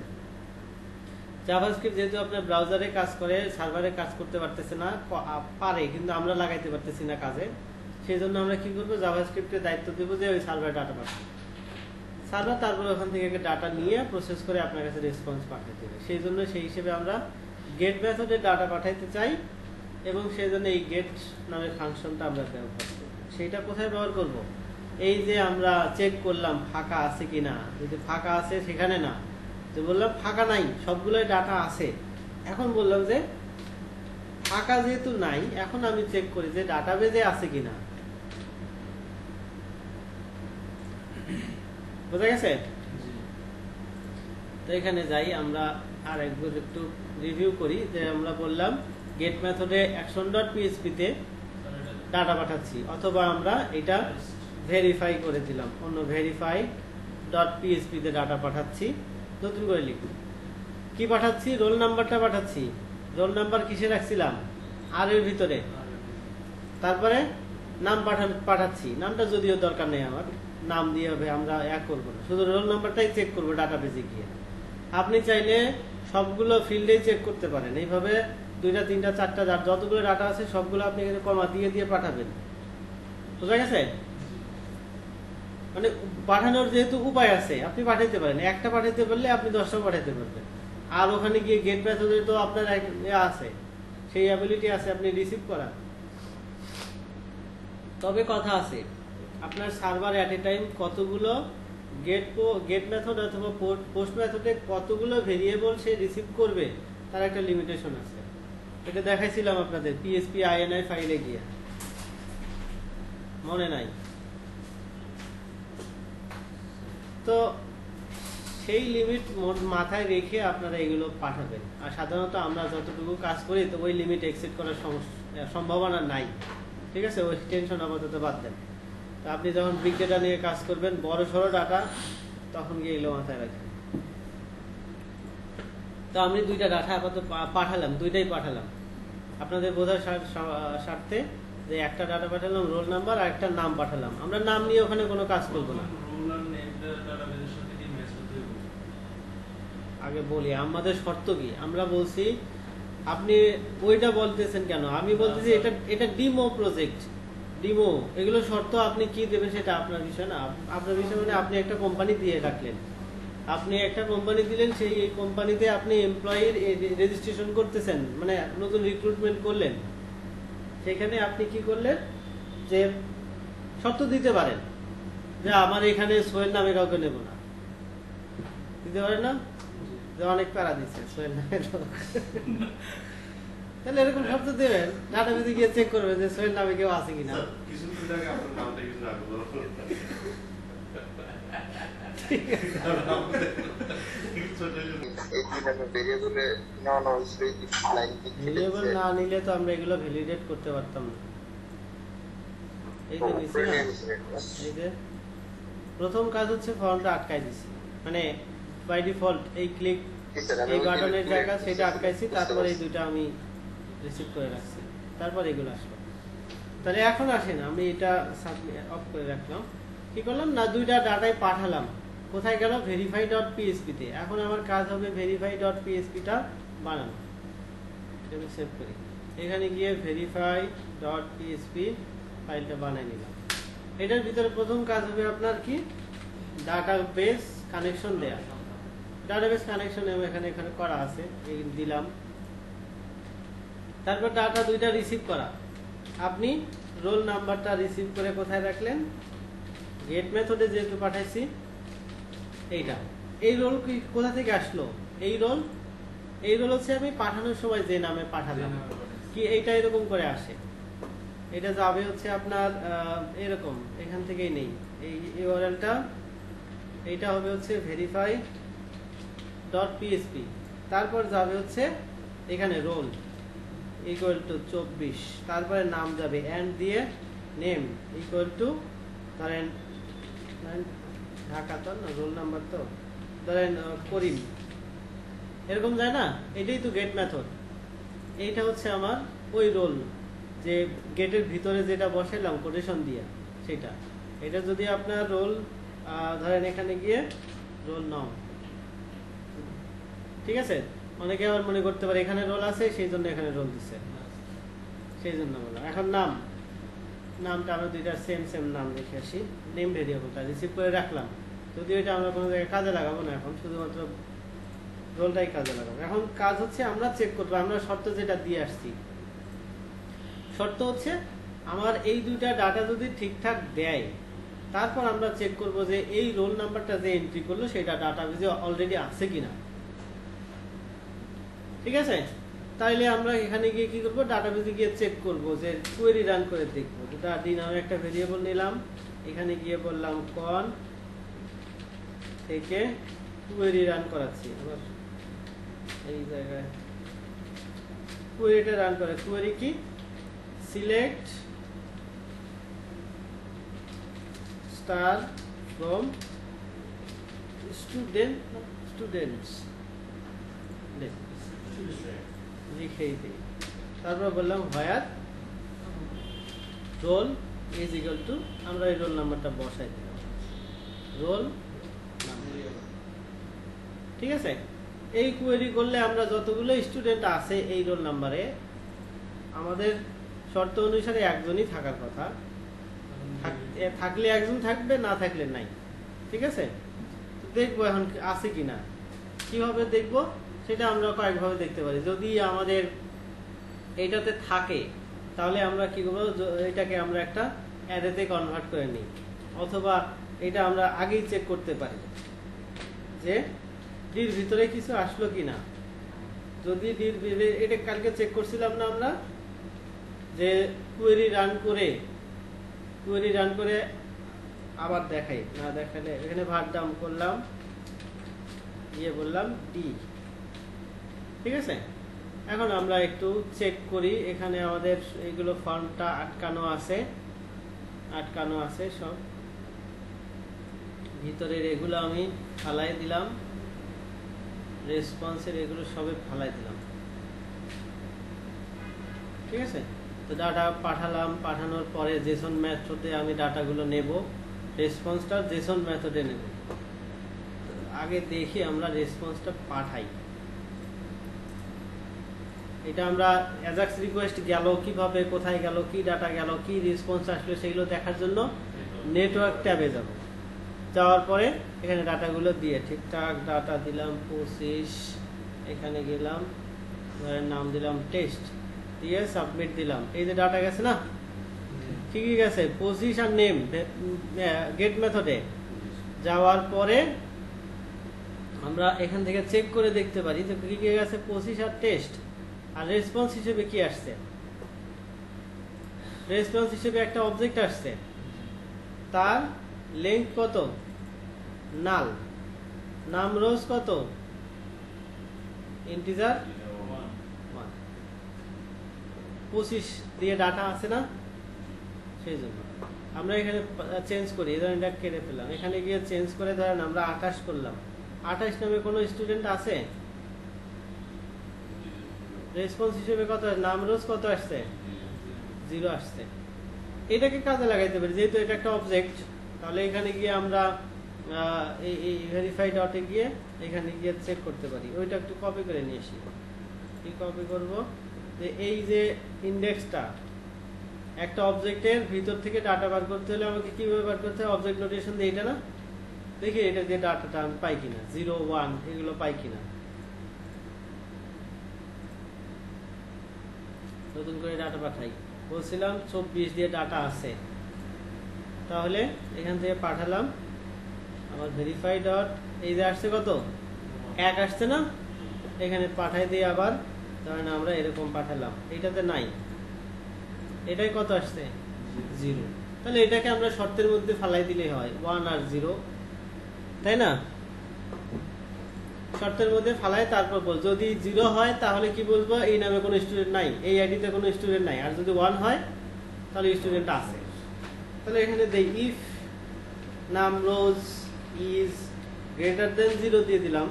জাভাস্ক্রিপ্ট যেহেতু আপনার ব্রাউজারে কাজ করে, সার্ভারে কাজ করতে পারতেছে না, পারে কিন্তু আমরা লাগাইতে পারতেছি না কাজে। সেই জন্য আমরা কি করবো, জাভাস্ক্রিপ্টের দায়িত্ব দেবো যে ওই সার্ভারে ডাটা পাঠাবে। সার্ভার তারপর ওখান থেকে ডাটা নিয়ে প্রসেস করে আপনার কাছে রেসপন্স পাঠাতে দেবে। সেই জন্য সেই হিসেবে আমরা গেট মেথডে ডাটা পাঠাইতে চাই, এবং সেই জন্য এই গেট নামের ফাংশনটা আমরা ব্যবহার করব। সেইটা কোথায় ব্যবহার করব? এই যে আমরা চেক করলাম ফাঁকা আছে কিনা, যদি ফাঁকা আছে সেখানে না, যে বললাম ফাঁকা নাই, সবগুলোই ডাটা আছে। এখন বললাম যে ফাঁকা যেহেতু নাই, এখন আমি চেক করি যে ডাটাবেজে আছে কিনা। বোঝা গেছে? তো এখানে যাই, আমরা আর একবার একটু রিভিউ করি যে আমরা বললাম গেট মেথডে action.php তে ডাটা পাঠাচ্ছি, অথবা আমরা এটা ভেরিফাই করে দিলাম, অন্য verify.php তে ডাটা পাঠাচ্ছি। নতুন করে লিখুন কি পাঠাচ্ছি, রোল নাম্বারটা পাঠাচ্ছি। রোল নাম্বার কিসে রাখছিলাম, আর এর ভিতরে। তারপরে নাম পাঠাচ্ছি, নামটা যদিও দরকার নেই, আমার নাম দিয়ে হবে, আমরা করবো না, শুধু রোল নাম্বারটাই চেক করবো ডাটাবেজে গিয়ে। আপনি চাইলে সবগুলো ফিল্ডেই চেক করতে পারেন, এইভাবে 2টা 3টা 4টা যতগুলো ডাটা আছে সবগুলো আপনি এখানে কমা দিয়ে দিয়ে পাঠাবেন। বোঝা গেছে? মানে পাঠানোর যেহেতু উপায় আছে, আপনি পাঠাইতে পারেন, একটা পাঠাইতে পারলে আপনি 10টা পাঠাইতে পারবেন। আর ওখানে গিয়ে গেট মেথডে তো আপনার আছে, সেই অ্যাবিলিটি আছে আপনি রিসিভ করা। তবে কথা আছে, আপনার সার্ভার এট এ টাইম কতগুলো গেট মেথড অথবা পোস্ট মেথডে কতগুলো ভেরিয়েবল সে রিসিভ করবে তার একটা লিমিটেশন আছে। এটা দেখাইছিলাম আপনাদের PHP INI ফাইলে গিয়ে, মনে নাই? তো সেই লিমিট মাথায় রেখে আপনারা এগুলো পাঠাবেন। আর সাধারণত আমরা যতটুকু কাজ করি তো ওই লিমিট এক্সিড করার সম্ভাবনা নাই। ঠিক আছে, ওই টেনশন আপাতত বাদ দেন। তো আপনি যখন বিগ ডেটা নিয়ে কাজ করবেন, বড় সড়ো ডাটা, তখন গিয়ে এগুলো মাথায় রাখবেন। তো আমি 2টা ডাটা আপাতত পাঠালাম, 2টাই পাঠালাম আপনাদের বোঝার স্বার্থে, যে একটা ডাটা পাঠালাম রোল নাম্বার, আর একটা নাম পাঠালাম। আমরা নাম নিয়ে ওখানে কোনো কাজ করবো না। আগে বলি আমাদের শর্ত কি। আমরা বলছি আপনি ওইটা বলতেছেন কেন, আমি বলতেছি এটা ডিমো প্রজেক্ট, ডিমো, এগুলো শর্ত আপনি কি দেবেন সেটা আপনার বিষয় না। আপনার বিষয় মানে আপনি একটা কোম্পানি দিয়ে রাখলেন, আপনি একটা কোম্পানি দিলেন, সেই কোম্পানিতে আপনি এমপ্লয়ির রেজিস্ট্রেশন করতেছেন, মানে নতুন রিক্রুটমেন্ট করলেন। সেখানে আপনি কি করলেন, যে শর্ত দিতে পারেন যে আমার এখানে সোহেল নামে কাউকে নেব না, দিতে পারেন না? যে অনেক প্যারা দিচ্ছে সোহেল নামে লোক, তাহলে এরকম শর্ত দেবেন, ডাটাবেজে গিয়ে চেক করবেন যে সোহেল নামে কেউ আছে কিনা। ভেরিয়েবল না নিলে তো আমরা এগুলো ভ্যালিডেট করতে পারতাম না। এই যে নিছি না, এই যে প্রথম কাজ হচ্ছে ফর্মটা আটকাই দিছি, মানে বাই ডিফল্ট এই ক্লিক এই বাটনের জায়গা সেটা আটকাইছি, তারপর এই 2টা আমি রিসিভ করে রাখছি, তারপর এগুলো আসলো। তাহলে এখন আসেন, আমি এটা অফ করে রাখলাম। কি করলাম না, 2টা ডাটাই পাঠালাম, কোথায় গেল, verify.php তে। এখন আমার কাজ হবে verify.php টা বানানো। এটা সেভ করি, এখানে গিয়ে verify.php ফাইলটা বানিয়ে নিলাম। এটার ভিতরে প্রথম কাজ হবে আপনার কি, ডাটাবেস কানেকশন দেয়া। ডাটাবেস কানেকশন এখানে করা আছে, এই দিলাম। তারপর ডাটা 2টা রিসিভ করা, আপনি রোল নাম্বারটা রিসিভ করে কোথায় রাখলেন, গেট মেথডে যেহেতু পাঠাইছি এইটা। এই রোল কি কোথা থেকে আসলো, এই রোল হচ্ছে আমি পাঠানোর সময় যে নামে পাঠালাম, কি এইটা এরকম করে আসে। এটা যাবে হচ্ছে আপনার এরকম, এখান থেকেই নেই এই ইউআরএলটা, এইটা হবে হচ্ছে verify.php, তারপর যাবে হচ্ছে এখানে রোল ইকুয়াল টু 24, তারপরে নাম যাবে এন্ড দিয়ে নেম ইকুয়াল টু ধরেন ঢাকা, তো না রোল নাম্বার, তো ধরেন করিম, এরকম যায় না। এটাই তো গেট মেথড। এইটা হচ্ছে আমার ওই রোল, যে গেটের ভিতরে যেটা বসাইলাম কোটেশন দিয়ে সেটা। এটা যদি আপনার রোল ধরেন এখানে গিয়ে রোল নাম, ঠিক আছে, অনেকে আবার মনে করতে পারে এখানে রোল আছে সেই জন্য এখানে রোল দিচ্ছে, সেই জন্য বললাম। এখন নামটা আমরা দুইটা সেম নাম রেখে আসি, নেম ভেরিয়েবলটা রিসিভ করে রাখলাম। যদিও এটা আমরা কোনো জায়গায় কাজে লাগাবো না, এখন শুধুমাত্র রোলটাই কাজে লাগাবো। এখন কাজ হচ্ছে আমরা চেক করবো, আমরা শর্ত যেটা দিয়ে আসছি, শর্ত হচ্ছে আমার এই দুইটা ডাটা যদি ঠিকঠাক দেয়, তারপর আমরা চেক করব যে এই রোল নাম্বারটা যে এন্ট্রি করলো সেটা ডাটাবেজে অলরেডি আছে কিনা। ঠিক আছে, তাইলে আমরা এখানে গিয়ে কি করবো, ডাটাবেজে গিয়ে চেক করব, যে কোয়েরি রান করে দেখবো। যেটা ডি নামে একটা ভেরিয়েবল নিলাম, এখানে গিয়ে বললাম কন থেকে কোয়েরি রান করাচ্ছি। আবার এই জায়গায় কোয়েরিটা রান করে, কোয়েরি কি সিলেক্ট স্টার ফ্রম স্টুডেন্টস লিখেই দিই। তারপর বললাম হোয়ার রোল ইজ ইকুয়াল টু, আমরা এই রোল নাম্বারটা বসাই দিলাম, রোল ঠিক আছে। এই কোয়েরি করলে আমরা যতগুলো স্টুডেন্ট আছে এই রোল নাম্বারে, আমাদের শর্ত অনুসারে একজনই থাকার কথা, থাকলে একজন থাকবে, না থাকলে নাই। ঠিক আছে, দেখবো এখন আছে কিনা। কিভাবে দেখবো সেটা আমরা কয়েকভাবে দেখতে পারি। যদি আমাদের এইটাতে থাকে তাহলে আমরা কি করবো, এটাকে আমরা একটা অ্যারেতে কনভার্ট করে নিই, অথবা এটা আমরা আগেই চেক করতে পারি যে ডির ভিতরে কিছু আসলো কিনা। যদি ডির এটা কালকে চেক করছিলাম না আমরা, যে কোয়েরি রান করে আবার দেখাই, না দেখালে এখানে ভার ডাউন করলাম, বললাম ডি। ঠিক আছে, এখন আমরা একটু চেক করি, এখানে আমাদের এইগুলো ফর্মটা আটকানো আছে সব, ভিতরের এগুলো আমি ফালাই দিলাম, রেসপন্সের এগুলো সবে ফালাই দিলাম। ঠিক আছে, তো ডাটা পাঠালাম, পাঠানোর পরে জেসন মেথডে আমি ডাটাগুলো নেব, রেসপন্সটা জেসন মেথডে নেব। আগে দেখি আমরা রেসপন্সটা পাঠাই, এটা আমরা অ্যাজাক্স রিকোয়েস্ট গেল কিভাবে, কোথায় গেল, কি ডাটা গেল, কি রেসপন্স আসলো সেগুলো দেখার জন্য নেটওয়ার্ক ট্যাবে যাব। যাওয়ার পরে এখানে ডাটাগুলো দিয়ে ঠিকঠাক ডাটা দিলাম 25, এখানে গেলাম, নাম দিলাম টেস্ট, দিয়ে সাবমিট দিলাম। এই যে ডাটা গেছে না, ঠিকই গেছে 25 আর নেম গেট মেথডে। যাওয়ার পরে আমরা এখান থেকে চেক করে দেখতে পারি যে কি কি গেছে, 25 আর টেস্ট। আর রেসপন্স হিসেবে কি আসছে, রেসপন্স হিসেবে একটা অবজেক্ট আসছে, তার লেংথ কত, নাল, নাম রোজ কত, ইন্টিজার 1, 25 দিয়ে ডাটা আছে না, সেই জন্য আমরা এখানে চেঞ্জ করি। ধরেন এটা কেটে ফেললাম, এখানে গিয়ে চেঞ্জ করে ধরেন আমরা 28 করলাম। 28 নামে কোনো স্টুডেন্ট আছে, রেসপন্স হিসেবে কত, নাম রোজ কত আসছে, 0 আসছে। এটাকে কাজে লাগাইতে পারি, যেহেতু এটা একটা অবজেক্ট, তাহলে এখানে গিয়ে আমরা এই ভেরিফাই ডটে গিয়ে এখানে গিয়ে চেক করতে পারি। ওইটা একটু কপি করে নিয়ে আসি। কি কপি করব, যে এই যে ইন্ডেক্সটা, একটা অবজেক্টের ভিতর থেকে ডাটা বার করতে হলে আমাকে কিভাবে বার করতে হবে, অবজেক্ট নোটেশন দিয়ে এটা না, দেখি এটা দিয়ে ডাটাটা আমি পাই কিনা, 0, 1 এগুলো পাই কিনা। নতুন করে ডাটা পাঠাই, বলছিলাম 24 দিয়ে ডাটা আছে, তাহলে এখান থেকে পাঠালাম, আমার ভেরিফাই ডট এই যে আসছে কত, 1 আসছে না, এখানে পাঠাই দিয়ে আবার ধরেন আমরা এরকম পাঠালাম, এটাতে নাই, এটাই কত আসছে, 0। তাহলে এটাকে আমরা শর্তের মধ্যে ফালাই দিলেই হয়, 1 আর 0, তাই না। শর্তের মধ্যে ফালাই, তারপর বল, যদি 0 হয় তাহলে কি বলবো, এই নামে কোনো স্টুডেন্ট নাই, এই আইডিতে কোনো স্টুডেন্ট নাই। আর যদি 1 হয় তাহলে স্টুডেন্ট আছে। তাহলে এখানে দেই ইফ নাম রোজ ইজ গ্রেটার দেন 0 দিয়ে দিলাম,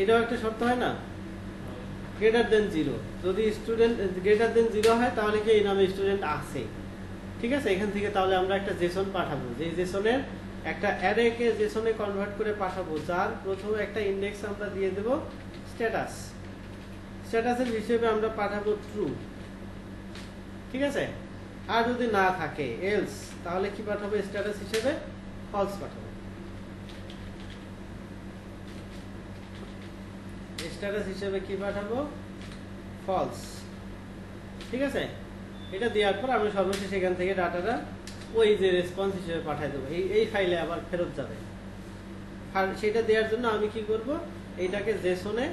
এটাও একটা শর্ত হয় না, গ্রেটার দেন 0। যদি স্টুডেন্ট গ্রেটার দেন 0 হয় তাহলে কি এই নামে স্টুডেন্ট আছে। ঠিক আছে, এখান থেকে তাহলে আমরা একটা জেসন পাঠাবো, যে জেসনের একটা অ্যারেকে জেসনে কনভার্ট করে পাঠাবো, যার প্রথমে একটা ইন্ডেক্স আমরা দিয়ে দেব, স্ট্যাটাস, স্ট্যাটাসের হিসেবে আমরা পাঠাবো ট্রু, ঠিক আছে। আর যদি না থাকে এলস, তাহলে কি পাঠাবো স্ট্যাটাস হিসেবে ফলস পাঠাবো। স্ট্যাটাস হিসেবে কি পাঠাবো ফলস, ঠিক আছে। এটা দেওয়ার পর আমি সর্বশেষ এখান থেকে ডাটাটা ওই যে রেসপন্স হিসেবে পাঠিয়ে দেবো, এই ফাইলে আবার ফেরত যাবে। আর সেটা দেওয়ার জন্য আমি কি করব, এইটাকে জেসনে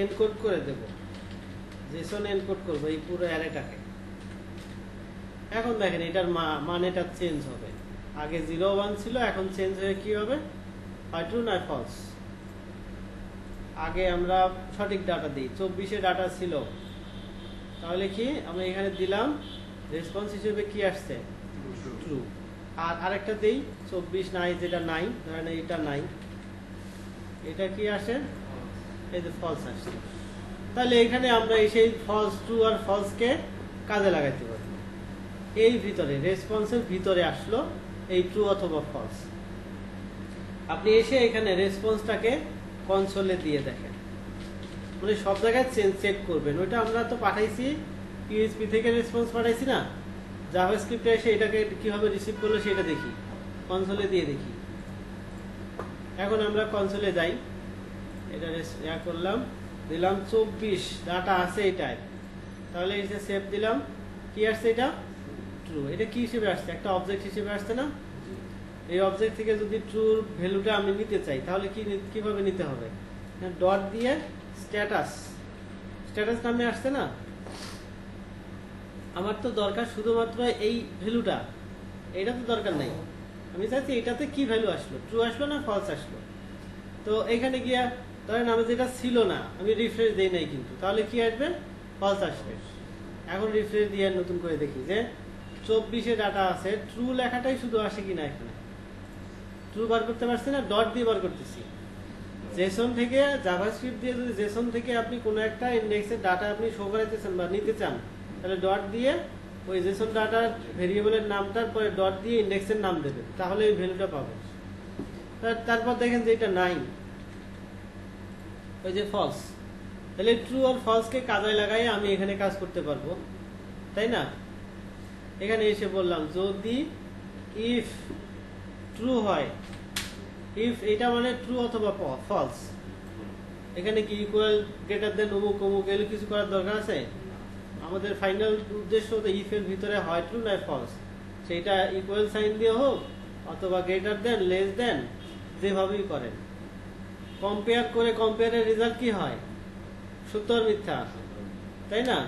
এনকোড করে দেব, জেসন এনকোড করব এই পুরো অ্যারেটাকে। এখন দেখেন এটার মানেটা চেঞ্জ হবে, আগে 0 1 ছিল, এখন চেঞ্জ হয়ে কি হবে হয় ট্রু না ফলস। আগে আমরা সঠিক ডাটা দিই, 24 এ ডাটা ছিল, তাহলে কি আমরা এখানে দিলাম রেসপন্স হিসেবে কি আসছে ট্রু। আর আরেকটা দেই 24 নাই, যেটা নাই, ধরেন এটা নাই, এটা কি আসে এই যে ফলস আসছে। তাহলে এখানে আমরা সেই ফলস, ট্রু আর ফলসকে কাজে লাগাইতে পারি। এই ভিতরে রেসপন্সের ভিতরে আসলো এই ট্রু অথবা ফলস। আপনি এসে এখানে রেসপন্সটাকে কনসোলে দিয়ে দেখেন, মানে সব জায়গায় চেক করবেন। ওইটা আমরা তো পাঠাইছি পিএইচপি থেকে রেসপন্স পাঠাইছি না, জাভাস্ক্রিপ্টে এসে এটাকে কিভাবে রিসিভ করলো সেটা দেখি, কনসোলে দিয়ে দেখি। এখন আমরা কনসোলে যাই, এটা করলাম, দিলাম 24 ডাটা আছে এটাই, তাহলে এই যে সেভ দিলাম, কি আসছে এটা ট্রু। এটা কি হিসেবে আসছে, একটা অবজেক্ট হিসেবে আসছে না। এই অবজেক্ট থেকে যদি ট্রুর ভ্যালুটা আমি নিতে চাই তাহলে কিভাবে নিতে হবে, ডট দিয়ে স্ট্যাটাস, স্ট্যাটাস নামে আসছে না। আমার তো দরকার শুধুমাত্র এই ভ্যালুটা, এটা তো দরকার নাই। আমি চাইছি এটাতে কি ভ্যালু আসলো, ট্রু আসলো না ফলস আসলো। তো এখানে গিয়া ধরেন আমি যেটা ছিল না, আমি রিফ্রেশ দেই নাই কিন্তু, তাহলে কি আসবে ফলস আসবে। এখন রিফ্রেশ দিয়ে নতুন করে দেখি যে 24 এ ডাটা আছে, ট্রু লেখাটাই শুধু আসে কিনা, এখানে ট্রু বার করতে পারছি না, ডট দিয়ে বার করতেছি। জেসন থেকে জাভাস্ক্রিপ্ট দিয়ে যদি জেসন থেকে আপনি কোনো একটা ইন্ডেক্সের ডাটা আপনি শো করাইতেছেন বা নিতে চান, তাহলে ডট দিয়ে ওই জেসন ডাটার ভেরিয়েবলের নামটার পরে ডট দিয়ে ইন্ডেক্সের নাম দেবেন, তাহলে এই ভ্যালুটা পাবেন। তারপর দেখেন যে এটা নাই, ওই যে ফলস, তাহলে ট্রু আর ফলসকে কাজে লাগাই আমি এখানে কাজ করতে পারবো, তাই না। এখানে এসে বললাম যদি ইফ ট্রু হয়, ইফ এটা মানে ট্রু অথবা ফলস, এখানে কি ইকুয়াল গ্রেটার দেন অমুক অমুক এগুলো কিছু করার দরকার আছে। আমাদের ফাইনাল উদ্দেশ্য তো ইফ এর ভিতরে হয় ট্রু না ফলস, সেটা ইকুয়াল সাইন দিয়ে হোক অথবা গ্রেটার দেন লেস দেন, যেভাবেই করেন। কম্পেয়ার করে কম্পেয়ারের রেজাল্ট কি হয়, সত্য আর মিথ্যা, তাই না।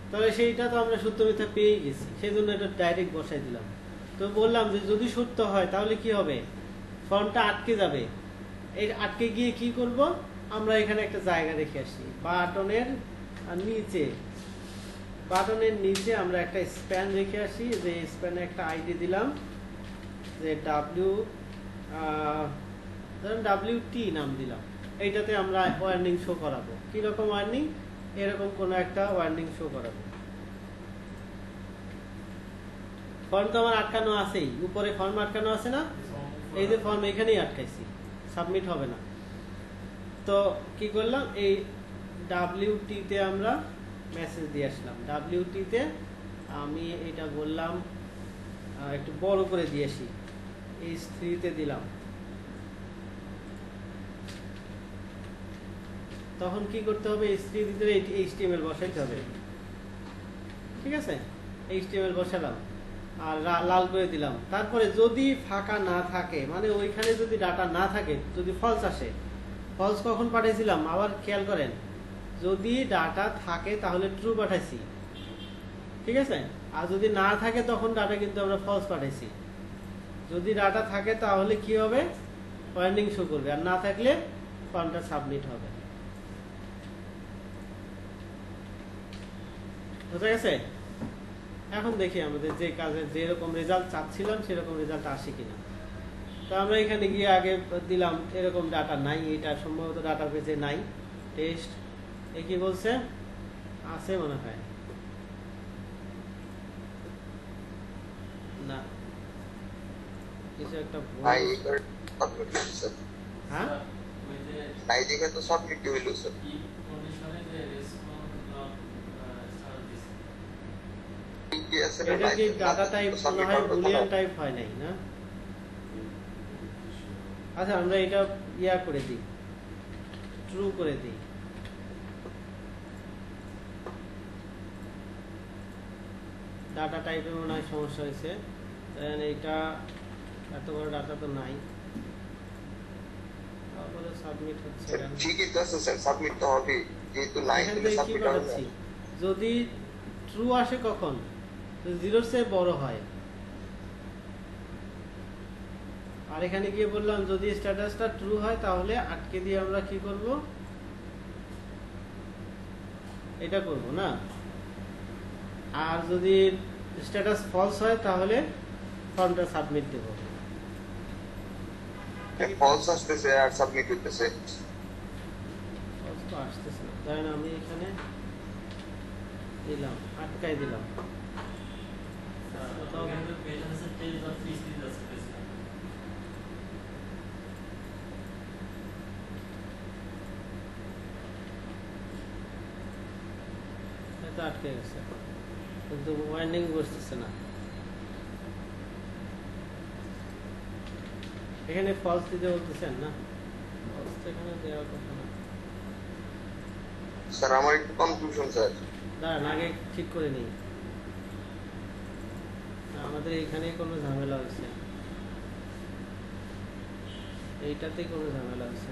তাহলে সেইটা তো আমরা সত্য মিথ্যা পেয়ে গেছি, সেই জন্য এটা ডাইরেক্ট বসাই দিলাম। তো বললাম যে যদি সত্য হয় তাহলে কি হবে, ফর্মটা আটকে যাবে। এই আটকে গিয়ে কি করব, আমরা এখানে একটা জায়গা রেখে আসি বাটনের নিচে, বাটনের নিচে আমরা একটা স্প্যান রেখে আসি, যে স্প্যানে একটা আইডি দিলাম যে WT নাম দিলাম। এইটাতে আমরা ওয়ার্নিং শো করাবো। কি রকম ওয়ার্নিং, এরকম কোন একটা ওয়ার্নিং শো করাবো। ফর্ম তো আমার আটকানো আছেই, উপরে ফর্ম আটকানো আছে না, এই যে ফর্ম এখানেই আটকাইছি, সাবমিট হবে না। তো কি করলাম, এই WT তে আমরা মেসেজ দিয়ে আসলাম। WT তে আমি এটা বললাম একটু বড় করে দিয়েছি, H3 তে দিলাম। তখন কি করতে হবে, H3 দিতে HTML বসাইতে হবে, ঠিক আছে। HTML বসালাম আর লাল করে দিলাম। তারপরে যদি ফাঁকা না থাকে, মানে ওইখানে যদি ডাটা না থাকে, যদি ফলস আসে, ফলস কখন পাঠাইছিলাম আবার খেয়াল করেন, যদি ডাটা থাকে তাহলে ট্রু পাঠাইছি, ঠিক আছে। আর যদি না থাকে তখন ডাটা কিন্তু আমরা ফলস পাঠাইছি। যদি ডাটা থাকে তাহলে কি হবে, ওয়ার্নিং শো করবে, আর না থাকলে ফর্মটা সাবমিট হবে। বুঝা গেছে। এখন দেখি আমাদের যে কাজে যেরকম রেজাল্ট চাচ্ছিলাম সেরকম রেজাল্ট আসে কিনা। তো আমরা এখানে গিয়ে আগে দিলাম এরকম ডাটা নাই, এটা সম্ভবত ডাটা বেজে নাই, টেস্ট এ কি বলছে আছে মনে হয় না, কিছু একটা ভাই হ্যাঁ নাই দেখে তো সাবমিট হইলো স্যার। কি আছে না এটা নাই কি ডাটা টাইপ মনে সাবমিট হয় করতে বুলিয়ান টাইপ হয় নাই না? আচ্ছা আমরা এটা ইয়া করে দিই, ট্রু করে দিই। ডাটা টাইপে মনে হয় সমস্যা হয়েছে। Then এটা এত বড় ডাটা তো নাই, তারপরে সাবমিট হচ্ছে স্যার কেন? ঠিকই তো আছে স্যার, সাবমিট তো হবে যেহেতু নাই এখান দিলে থেকে কি সাবমিট হবে পাঠাচ্ছি, যদি ট্রু আসে কখন, জিরোর চেয়ে বড় হয়। আর এখানে গিয়ে বললাম যদি স্ট্যাটাসটা ট্রু হয় তাহলে আটকে দিয়ে আমরা কি করব, এটা করব না। আর যদি স্ট্যাটাস ফলস হয় তাহলে ফর্মটা সাবমিট দেব। ফলস আসতেছে আর সাবমিট হইতেছে। ফলস তো আসতেছে না, ধরেন আমি এখানে দিলাম, আটকাই দিলাম, এটা আটকে গেছে কিন্তু ওয়ার্নিং বসতেছে না। এখানে ফলস দিতে বলতেছেন না, ফলস তো এখানে দেওয়ার কথা না। স্যার আমার একটু কনফিউশন স্যার। দাঁড়ান আগে ঠিক করে নিই, আমাদের এখানে কোনো ঝামেলা হয়েছে, এইটাতেই কোনো ঝামেলা হয়েছে।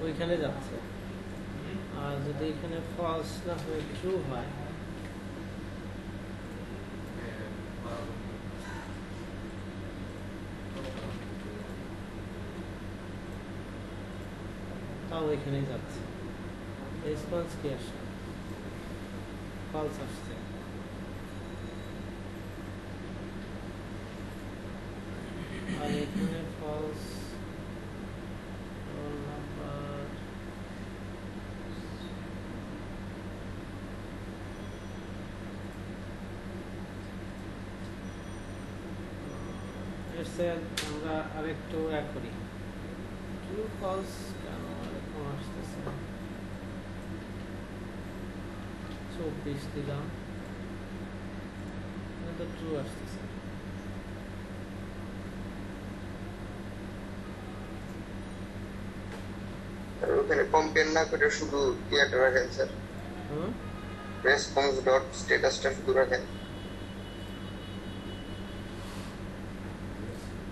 ওইখানে যাচ্ছে, আর যদি এখানে ফলস না হয়ে ট্রু হয়, তাও এখানেই যাচ্ছে। রেসপন্স কি আসছে, ফলস আসছে। আর এখানে ফলস রোল নাম্বার, আমরা আরেকটু এক করি, ট্রু ফলস কেন এরকম আসতেছে। 24 দিলাম, তো ট্রু আসতেছে। আর ওখানে কম্পেয়ার না করে শুধু ইয়াটা রাখেন স্যার, রেসপন্স ডট স্ট্যাটাসটা শুধু রাখেন।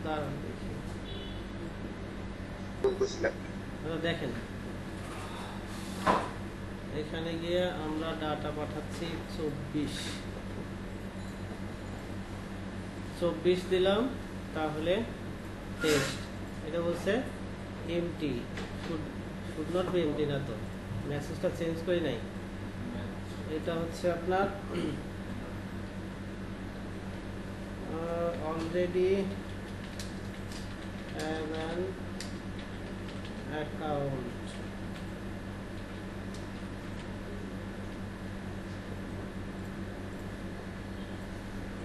দাঁড়ান দেখি, বলতেছিলাম দেখেন এখানে গিয়ে আমরা ডাটা পাঠাচ্ছি 24 দিলাম, তাহলে টেস্ট, এটা বলছে empty, should not be empty, না তো মেসেজটা চেঞ্জ করি নাই। এটা হচ্ছে আপনার অলরেডি হ্যাভ অ্যান অ্যাকাউন্ট,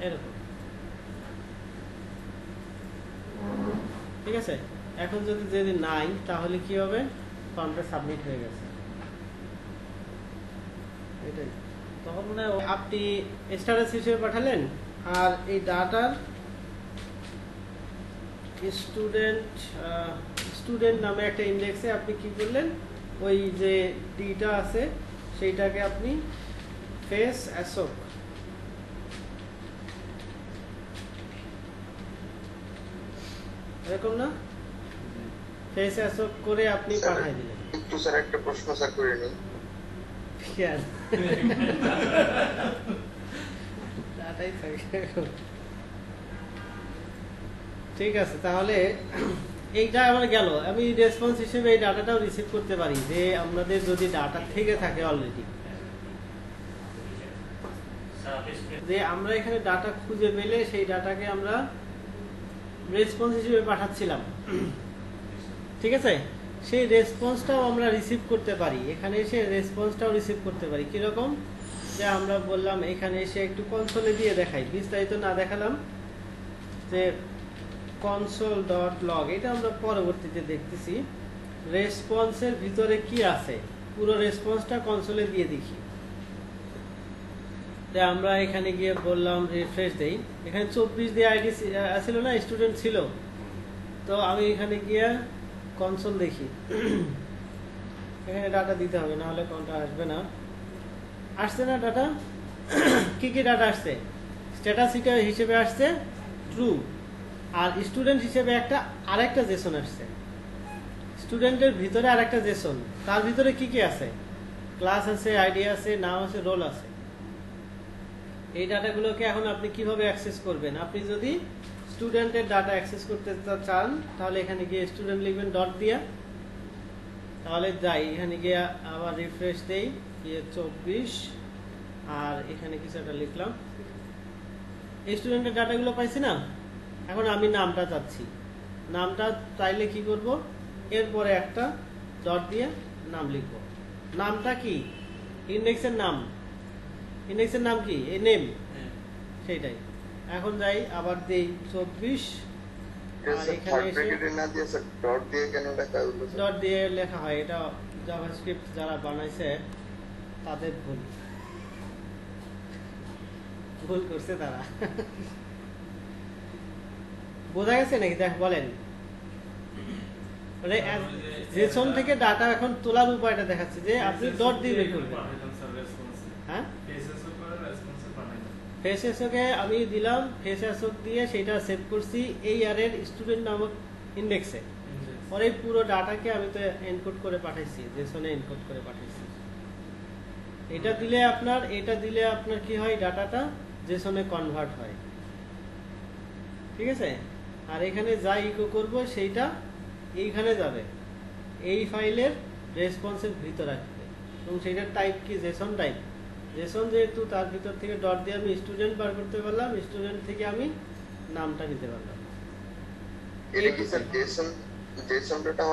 এরকম। ঠিক আছে, এখন যদি নাই তাহলে কি হবে, ফর্মটা সাবমিট হয়ে গেছে। এটাই তখন মনে হয় আপনি স্ট্যাটাস হিসেবে পাঠালেন, আর এই ডাটার স্টুডেন্ট নামে একটা ইন্ডেক্সে আপনি কি করলেন, ওই যে ডিটা আছে সেইটাকে আপনি ফেস অ্যাসোক, এরকম না, ফেস অ্যাসোক করে আপনি পাঠাই দিলেন। একটু স্যার একটা প্রশ্ন স্যার করে নিই। ঠিক আছে, তাহলে এইটা আমার গেল। আমি রেসপন্স হিসেবে এই ডাটাটাও রিসিভ করতে পারি, যে আমাদের যদি ডাটা থেকে থাকে অলরেডি, যে আমরা এখানে ডাটা খুঁজে পেলে সেই ডাটাকে আমরা রেসপন্স হিসেবে পাঠাচ্ছিলাম, ঠিক আছে, সেই রেসপন্সটাও আমরা রিসিভ করতে পারি। এখানে এসে রেসপন্সটাও রিসিভ করতে পারি। কিরকম, যে আমরা বললাম এখানে এসে একটু কনসোলে দিয়ে দেখাই, বিস্তারিত না দেখালাম, যে console.log, এটা আমরা পরবর্তীতে দেখতেছি। রেসপন্সের ভিতরে কি আছে পুরো রেসপন্সটা কনসোলে দিয়ে দেখি। আমরা এখানে গিয়ে বললাম রিফ্রেশ দেই, এখানে 24 দিয়ে আইডি ছিল না, স্টুডেন্ট ছিল, তো আমি এখানে গিয়ে কনসোল দেখি। এখানে ডাটা দিতে হবে, না হলে কোনটা আসবে না। আসছে না ডাটা? কি কি ডাটা আসছে? স্ট্যাটাস হিসেবে আসছে ট্রু, আর স্টুডেন্ট হিসেবে আরেকটা জেসন আসছে। স্টুডেন্টের ভিতরে আরেকটা জেসন, তার ভিতরে কি কি আছে? ক্লাস আছে, আইডি আছে, নাম আছে, রোল আছে। এই ডাটাগুলোকে এখন আপনি কিভাবে অ্যাক্সেস করবেন? আপনি যদি স্টুডেন্টের ডাটা অ্যাক্সেস করতে চান, তাহলে এখানে গিয়ে স্টুডেন্ট লিখবেন ডট দিয়া, তাহলে যাই, এখানে গিয়ে আবার রিফ্রেশ দেই, গিয়ে 24, আর এখানে কিছু একটা লিখলাম। এই স্টুডেন্টের ডাটাগুলো পাইছি না? এখন আমি নামটা চাচ্ছি, নামটা চাইলে কি করব, এরপরে একটা ডট দিয়ে নাম লিখব। নামটা কি? ইন্ডেক্সের নাম। ইন্ডেক্সের নাম কি? এই নেম, সেইটাই। এখন যাই, আবার দেই 24, আর এখানে এসে ডট দিয়ে লেখা হয়। এটা জাভাস্ক্রিপ্ট যারা বানাইছে তাদের ভুল করছে তারা। বোঝা গেছে নাকি? দেখ বলেন, মানে জেসন থেকে ডাটা এখন তোলার উপায়টা দেখাচ্ছে, যে আপনি ডট দিয়ে বের করবেন। হ্যাঁ, ফেসএসওকে আমি দিলাম, ফেসএসও দিয়ে সেটা সেভ করছি এই ইয়ারের স্টুডেন্ট নামক ইন্ডেক্সে। পরে পুরো ডাটাকে আমি তো এনকোড করে পাঠাইছি, জেসনে এনকোড করে পাঠাইছি। এটা দিলে আপনার কি হয়, ডাটাটা জেসনে কনভার্ট হয়, ঠিক আছে। আর এখানে যা ইকো করব সেইটা এইখানে যাবে, এই ফাইলের রেসপন্সের ভিতর আসবে, এবং সেইটার টাইপ কি? Jason type. জেসন যেহেতু, তার ভিতর থেকে ডট দিয়ে আমি স্টুডেন্ট বার করতে পারলাম, স্টুডেন্ট থেকে আমি নামটা নিতে পারলাম। এটা কি স্যার জেসন ডেটা